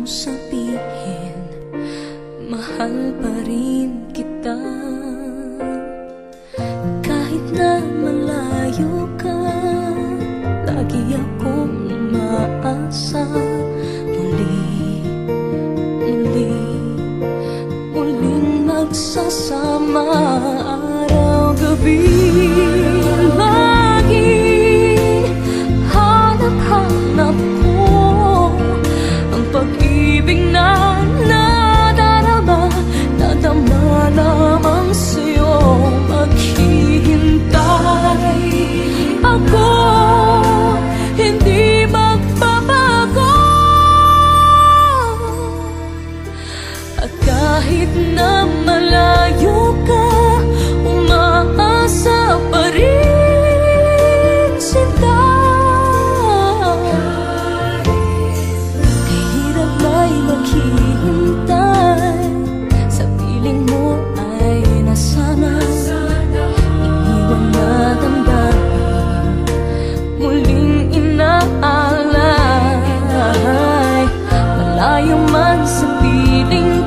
sabihin, mahal pa rin kita. Kahit na malayo ka, lagi akong umaasa. Muling magsasama araw-gabi. Laging hanap-hanap ko ang pag-ibig na nadarama. Nadama lamang sa'yo maghihintay. Ako hindi magbabago. At kahit na malayo ka, umaasa pa rin sinta. Kahirap ay maghihintay, sa piling mo ay nasana. Iniwan na damdamin, muling inaalay. Malayo man sa piling